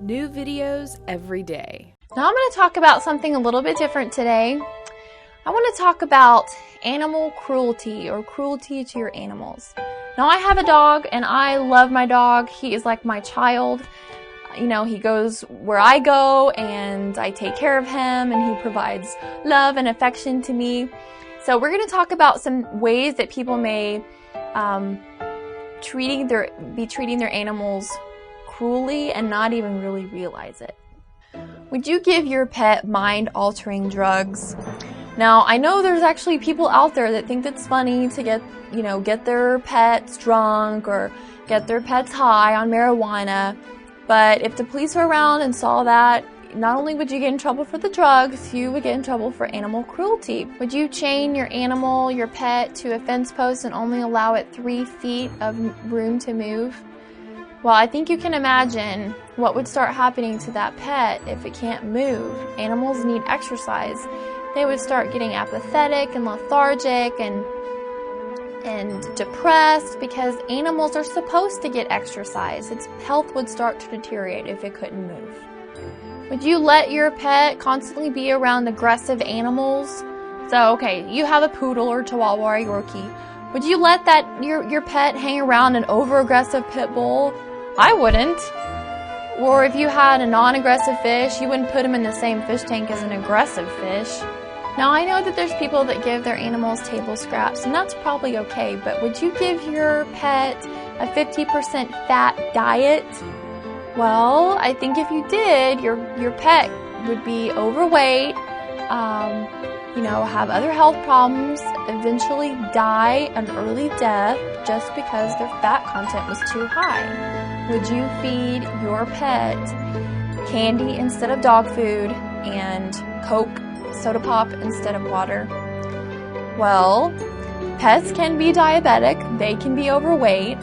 New videos every day. Now I'm going to talk about something a little bit different today. I want to talk about animal cruelty or cruelty to your animals. Now I have a dog and I love my dog. He is like my child. You know, he goes where I go and I take care of him and he provides love and affection to me. So we're going to talk about some ways that people may be treating their animals cruelly and not even really realize it. Would you give your pet mind-altering drugs? Now, I know there's actually people out there that think it's funny to get their pets drunk or get their pets high on marijuana. But if the police were around and saw that, not only would you get in trouble for the drugs, you would get in trouble for animal cruelty. Would you chain your animal, your pet, to a fence post and only allow it 3 feet of room to move? Well, I think you can imagine what would start happening to that pet if it can't move. Animals need exercise. They would start getting apathetic and lethargic and depressed because animals are supposed to get exercise. Its health would start to deteriorate if it couldn't move. Would you let your pet constantly be around aggressive animals? So, okay, you have a poodle or chihuahua or a Yorkie. Would you let your pet hang around an over-aggressive pit bull? I wouldn't. Or if you had a non-aggressive fish, you wouldn't put him in the same fish tank as an aggressive fish. Now, I know that there's people that give their animals table scraps, and that's probably okay, but would you give your pet a 50% fat diet? Well, I think if you did, your pet would be overweight, have other health problems, eventually die an early death just because their fat content was too high. Would you feed your pet candy instead of dog food and Coke, soda pop instead of water? Well, pets can be diabetic, they can be overweight,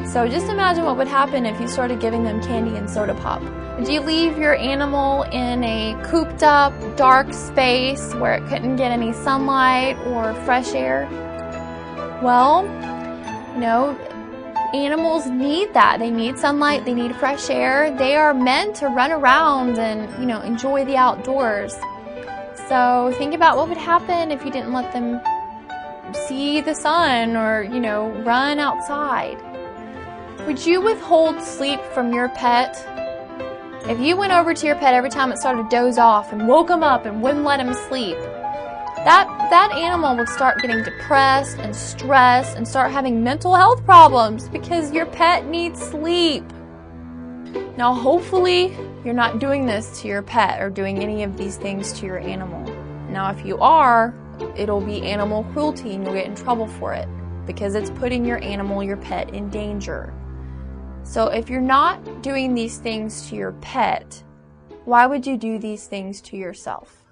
so just imagine what would happen if you started giving them candy and soda pop. Would you leave your animal in a cooped up, dark space where it couldn't get any sunlight or fresh air? Well, animals need that. They need sunlight, they need fresh air. They are meant to run around and, enjoy the outdoors. So think about what would happen if you didn't let them see the sun or, run outside. Would you withhold sleep from your pet? If you went over to your pet every time it started to doze off and woke him up and wouldn't let him sleep, that animal would start getting depressed and stressed and start having mental health problems because your pet needs sleep. Now, hopefully, you're not doing this to your pet or doing any of these things to your animal. Now, if you are, it'll be animal cruelty and you'll get in trouble for it because it's putting your animal, your pet, in danger. So if you're not doing these things to your pet, why would you do these things to yourself?